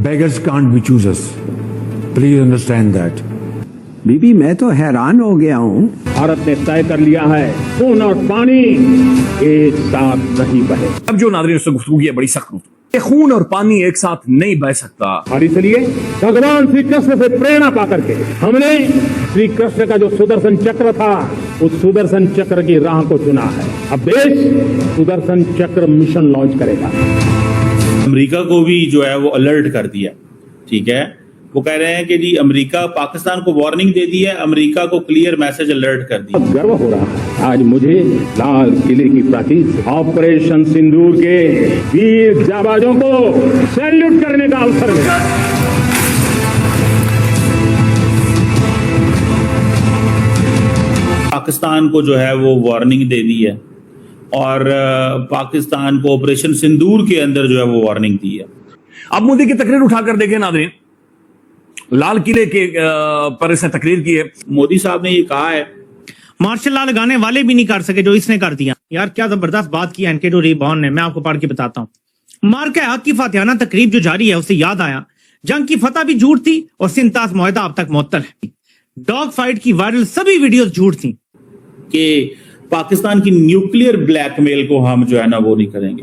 Beggars can't be choosers. Please understand that. बीबी मैं तो हैरान हो गया हूँ। भारत ने तय कर लिया है खून और पानी एक साथ नहीं बहे। अब जो नाज़रीन से गुफ्तगू की है बड़ी सख्त गुफ्तगू। ये खून और पानी एक साथ नहीं बह सकता और इसलिए भगवान श्री कृष्ण से प्रेरणा पा करके हमने श्री कृष्ण का जो सुदर्शन चक्र था उस सुदर्शन चक्र की राह को चुना है। अब देश सुदर्शन चक्र मिशन लॉन्च करेगा। अमेरिका को भी जो है वो अलर्ट कर दिया। ठीक है, वो कह रहे हैं कि जी अमेरिका पाकिस्तान को वार्निंग दे दी है, अमेरिका को क्लियर मैसेज अलर्ट कर दिया। गर्व हो रहा है आज मुझे लाल किले की प्राचीर ऑपरेशन सिंदूर के वीर जाबाजों को सैल्यूट करने का अवसर मिला। पाकिस्तान को जो है वो वार्निंग दे दी है और पाकिस्तान को ऑपरेशन सिंदूर के अंदर जो है वो वार्निंग दी है। अब मोदी की तकरीर उठाकर देखें नाज़रीन, लाल किले के पर इसने तकरीर की है। मोदी साहब ने ये कहा है मार्शल लॉ लगाने वाले भी नहीं कर सके जो इसने कर दिया। यार क्या जबरदस्त बात की एनके रिबॉन ने, मैं आपको पढ़ के बताता हूँ। मार्का हक की फातिहाना तकरीब जो जारी है उससे याद आया जंग की फतह भी झूठ थी और सिंतास मुआहदा अब तक मुअत्तल है। डॉग फाइट की वायरल सभी वीडियोस झूठ थी कि पाकिस्तान की न्यूक्लियर ब्लैकमेल को हम जो है ना वो नहीं करेंगे।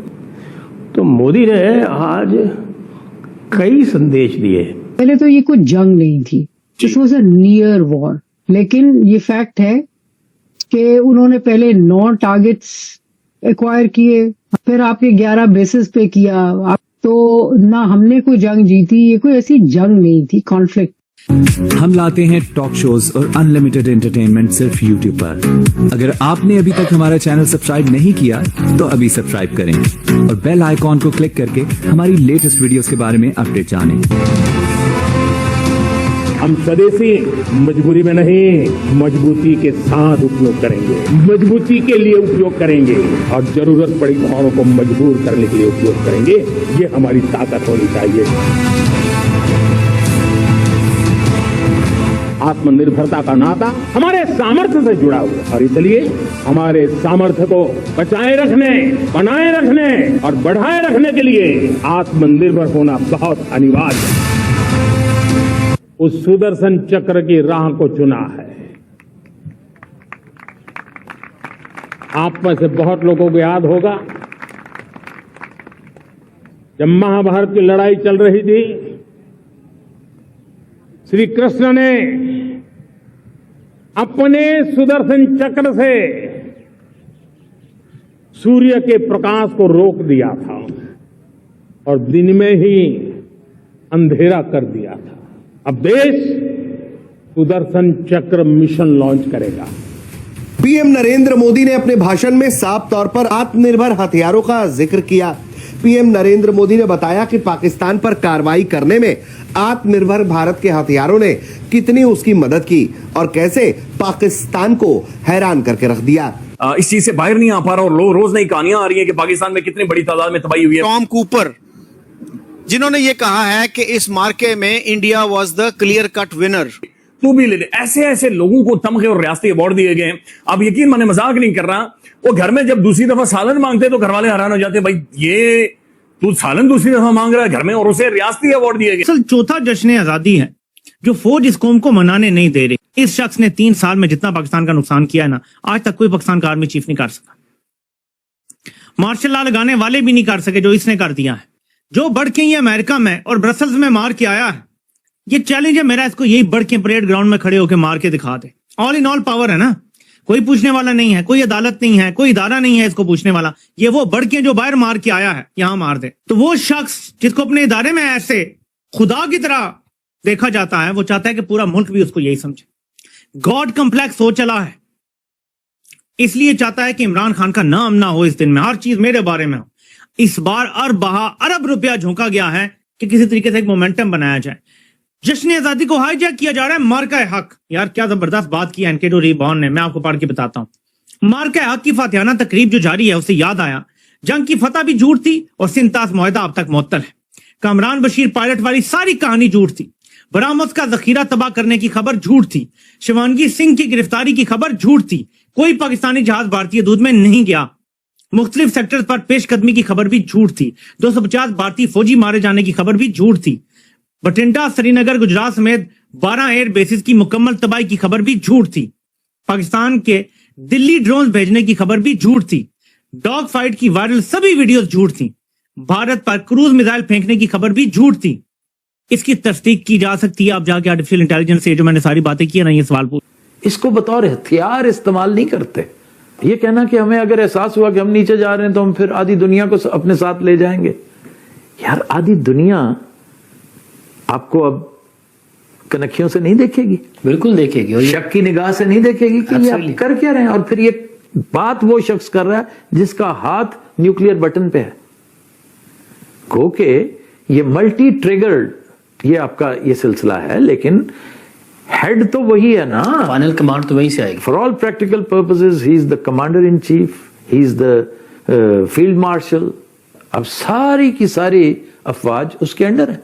तो मोदी ने आज कई संदेश दिए। पहले तो ये कोई जंग नहीं थी, this was a near war, लेकिन ये फैक्ट है कि उन्होंने पहले 9 टारगेट्स एक्वायर किए, फिर आपके 11 बेसिस पे किया। आप तो ना हमने कोई जंग जीती, ये कोई ऐसी जंग नहीं थी, कॉन्फ्लिक्ट। हम लाते हैं टॉक शोज और अनलिमिटेड एंटरटेनमेंट सिर्फ YouTube पर। अगर आपने अभी तक हमारा चैनल सब्सक्राइब नहीं किया तो अभी सब्सक्राइब करें और बेल आइकॉन को क्लिक करके हमारी लेटेस्ट वीडियोस के बारे में अपडेट जानें। हम स्वदेशी मजबूरी में नहीं, मजबूती के साथ उपयोग करेंगे, मजबूती के लिए उपयोग करेंगे और जरूरत पड़ी औरों को मजबूर करने के लिए उपयोग करेंगे। ये हमारी ताकत होनी चाहिए। आत्मनिर्भरता का नाता हमारे सामर्थ्य से जुड़ा हुआ है और इसलिए हमारे सामर्थ्य को बचाए रखने, बनाए रखने और बढ़ाए रखने के लिए आत्मनिर्भर होना बहुत अनिवार्य है। उस सुदर्शन चक्र की राह को चुना है। आप में से बहुत लोगों को याद होगा जब महाभारत की लड़ाई चल रही थी, श्री कृष्ण ने अपने सुदर्शन चक्र से सूर्य के प्रकाश को रोक दिया था और दिन में ही अंधेरा कर दिया था। अब देश सुदर्शन चक्र मिशन लॉन्च करेगा। पीएम नरेंद्र मोदी ने अपने भाषण में साफ तौर पर आत्मनिर्भर हथियारों का जिक्र किया। पीएम नरेंद्र मोदी ने बताया कि पाकिस्तान पर कार्रवाई करने में आत्मनिर्भर भारत के हथियारों ने कितनी उसकी मदद की और कैसे पाकिस्तान को हैरान करके रख दिया। इस चीज से बाहर नहीं आ पा रहा और रोज नई कहानियां आ रही है कि पाकिस्तान में कितनी बड़ी तादाद में तबाही हुई है। टॉम कूपर जिन्होंने ये कहा है कि इस मार्के में India was the clear cut winner. तू भी ले ले, ऐसे ऐसे लोगों को तमगे और रियासती अवार्ड दिए गए। अब यकीन माने मजाक नहीं कर रहा, वो घर में जब दूसरी दफा सालन मांगते तो घर वाले हैरान हो जाते, भाई ये तू सालन दूसरी दफा मांग रहा है घर में, और उसे रियासती अवार्ड दिए गए। असल चौथा जश्न आजादी है जो फौज इस कौम को मनाने नहीं दे रही। इस शख्स ने 3 साल में जितना पाकिस्तान का नुकसान किया है ना, आज तक कोई पाकिस्तान का आर्मी चीफ नहीं कर सका। मार्शल लॉ लगाने वाले भी नहीं कर सके जो इसने कर दिया है। जो बढ़ के ये अमेरिका में और ब्रसल्स में मार के आया है, ये चैलेंज है मेरा, इसको यही बढ़ के परेड ग्राउंड में खड़े होकर मार के दिखा दे। ऑल इन ऑल पावर है ना, कोई पूछने वाला नहीं है, कोई अदालत नहीं है, कोई इदारा नहीं है इसको पूछने वाला। ये वो बढ़ के जो बाहर मार के आया है यहां मार दे। तो वो शख्स जिसको अपने इदारे में ऐसे खुदा की तरह देखा जाता है, वो चाहता है कि पूरा मुल्क भी उसको यही समझे। गॉड कम्प्लेक्स हो चला है, इसलिए चाहता है कि इमरान खान का नाम ना हो इस दिन में, हर चीज मेरे बारे में हो। इस बार अरब रुपया झोंका गया है कि किसी तरीके से एक मोमेंटम बनाया जाए। जश्न आजादी को हाईजैक किया जा रहा है मार्का हक। यार क्या जबरदस्त बात की एनके रिबॉन ने, मैं आपको पढ़ के बताता हूँ। मार्का हक की फातिहाना तकरीब जो जारी है उससे याद आया जंग की फतह भी झूठ थी और सिंतास मुआहदा अब तक मुअत्तल है। कमरान बशीर पायलट वाली सारी कहानी झूठ थी। बरामद का जखीरा तबाह करने की खबर झूठ थी। शिवानगी सिंह की गिरफ्तारी की खबर झूठ थी। कोई पाकिस्तानी जहाज भारतीय दूध में नहीं गया। मुख्तलिफ सेक्टर्स पर पेशकदमी की खबर भी झूठ थी। 250 भारतीय फौजी मारे जाने की खबर भी झूठ थी। बठिंडा, श्रीनगर, गुजरात समेत 12 एयर बेसिस की मुकम्मल तबाही की खबर भी झूठ थी। पाकिस्तान के दिल्ली ड्रोन भेजने की खबर भी झूठ थी। डॉग फाइट की वायरल सभी वीडियोस झूठ थी। भारत पर क्रूज मिसाइल फेंकने की खबर भी झूठ थी। इसकी तस्दीक की जा सकती है। आप जाके आर्टिफिशियल इंटेलिजेंस से जो मैंने सारी बातें की ना, ये सवाल पूछ, इसको बतौर हथियार इस्तेमाल नहीं करते। ये कहना कि हमें अगर एहसास हुआ कि हम नीचे जा रहे हैं तो हम फिर आधी दुनिया को अपने साथ ले जाएंगे। यार आधी दुनिया आपको अब कनखियों से नहीं देखेगी, बिल्कुल देखेगी, और शक की निगाह से नहीं देखेगी कि ये आप कर क्या रहे हैं। और फिर ये बात वो शख्स कर रहा है जिसका हाथ न्यूक्लियर बटन पे है। गो के ये मल्टी ट्रिगर्ड ये आपका ये सिलसिला है, लेकिन हेड तो वही है ना, फाइनल कमांड तो वहीं से आएगी। For all practical purposes he is the commander in chief, he is the field marshal. अब सारी की सारी अफवाज उसके अंडर है।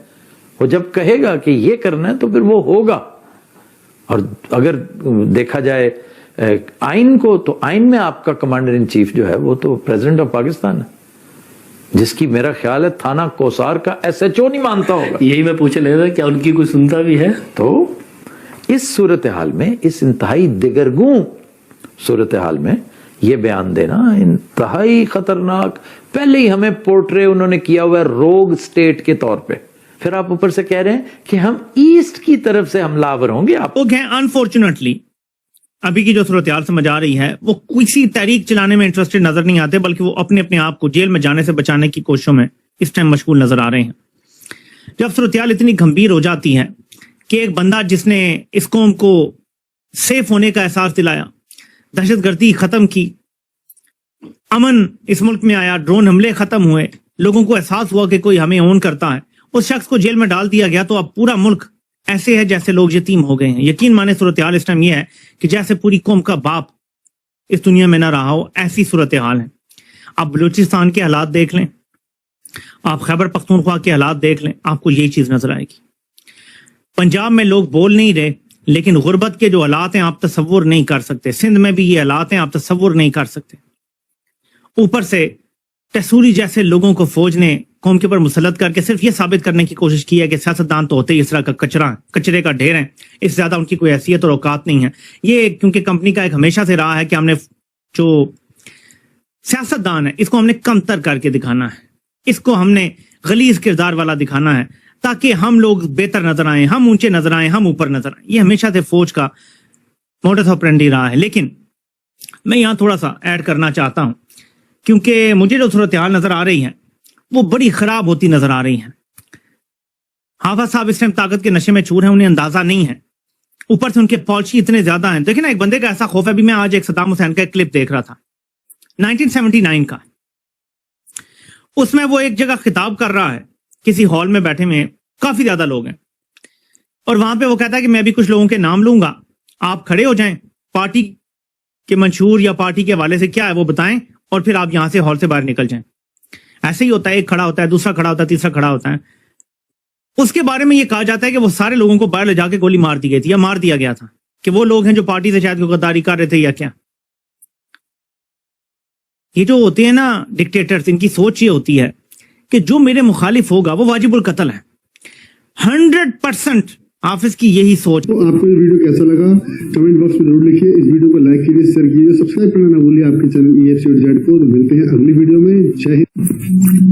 वो जब कहेगा कि ये करना है तो फिर वो होगा। और अगर देखा जाए आइन को, तो आइन में आपका कमांडर इन चीफ जो है वो तो प्रेसिडेंट ऑफ पाकिस्तान है, जिसकी मेरा ख्याल है थाना कोसार का SHO नहीं मानता होगा। यही मैं पूछने लगा क्या उनकी कोई सुनता भी है। तो इस सूरत हाल में, इस इंतहाई दिगरगूं सूरत हाल में यह बयान देना इंतहाई खतरनाक। पहले ही हमें पोर्ट्रे उन्होंने किया हुआ है रोग स्टेट के तौर पे, फिर आप ऊपर से कह रहे हैं कि हम ईस्ट की तरफ से हमलावर होंगे। आप अनफॉर्चुनेटली अभी की जो सूरत हाल समझ आ रही है, वो किसी तहरीक चलाने में इंटरेस्टेड नजर नहीं आते, बल्कि वो अपने आप को जेल में जाने से बचाने की कोशिशों में इस टाइम मशगूल नजर आ रहे हैं। जब सूरत हाल इतनी गंभीर हो जाती है कि एक बंदा जिसने इस कौम को सेफ होने का एहसास दिलाया, दहशतगर्दी खत्म की, अमन इस मुल्क में आया, ड्रोन हमले खत्म हुए, लोगों को एहसास हुआ कि कोई हमें ओन करता है, उस शख्स को जेल में डाल दिया गया, तो अब पूरा मुल्क ऐसे है जैसे लोग यतीम हो गए हैं। यकीन माने सूरत हाल इस टाइम यह है कि जैसे पूरी कौम का बाप इस दुनिया में ना रहा हो, ऐसी सूरत हाल है। आप बलूचिस्तान के हालात देख लें, आप खैबर पख्तूनख्वा के हालात देख लें, आपको यही चीज नजर आएगी। पंजाब में लोग बोल नहीं रहे, लेकिन गुर्बत के जो हालात हैं आप तसव्वुर नहीं कर सकते। सिंध में भी ये हालात हैं, आप तसव्वुर नहीं कर सकते। ऊपर से टसूरी जैसे लोगों को फौज ने कौम के ऊपर मुसल्लत करके सिर्फ ये साबित करने की कोशिश की है कि सियासतदान तो होते ही इस तरह का कचरा, कचरे का ढेर है, इससे ज्यादा उनकी कोई हैसियत और औकात नहीं है। ये क्योंकि कंपनी का एक हमेशा से रहा है कि हमने जो सियासतदान है इसको हमने कमतर करके दिखाना है, इसको हमने गलीज किरदार वाला दिखाना है, ताकि हम लोग बेहतर नजर आए, हम ऊंचे नजर आए, हम ऊपर नजर आए। ये हमेशा से फौज का मोडस ऑपरेंडी रहा है। लेकिन मैं यहां थोड़ा सा ऐड करना चाहता हूं, क्योंकि मुझे जो सूरत हाल नजर आ रही है वो बड़ी खराब होती नजर आ रही है। हाफिज साहब इस टाइम ताकत के नशे में चूर हैं, उन्हें अंदाजा नहीं है, ऊपर से उनके पॉलिसी इतने ज्यादा हैं। देखिए ना, एक बंदे का ऐसा खौफ है। अभी मैं आज एक सद्दाम हुसैन का एक क्लिप देख रहा था 1979 का, उसमें वो एक जगह खिताब कर रहा है, किसी हॉल में बैठे हुए काफी ज्यादा लोग हैं, और वहां पे वो कहता है कि मैं भी कुछ लोगों के नाम लूंगा, आप खड़े हो जाएं, पार्टी के मंशूर या पार्टी के हवाले से क्या है वो बताएं, और फिर आप यहां से हॉल से बाहर निकल जाएं। ऐसे ही होता है, एक खड़ा होता है, दूसरा खड़ा होता है, तीसरा खड़ा होता है। उसके बारे में ये कहा जाता है कि वो सारे लोगों को बाहर ले जाके गोली मार दी गई थी या मार दिया गया था, कि वो लोग हैं जो पार्टी से शायद गद्दारी कर रहे थे या क्या। ये जो होते हैं ना डिक्टेटर्स, इनकी सोच ये होती है कि जो मेरे मुखालिफ होगा वो वाजिबुल कत्ल है। 100% हाफिज की यही सोच। तो आपको ये वीडियो कैसा लगा कमेंट बॉक्स में जरूर लिखिए। इस वीडियो को लाइक कीजिए, शेयर कीजिए, सब्सक्राइब करना ना भूलिए आपके चैनल EFC को। तो मिलते हैं अगली वीडियो में। जय हिंद।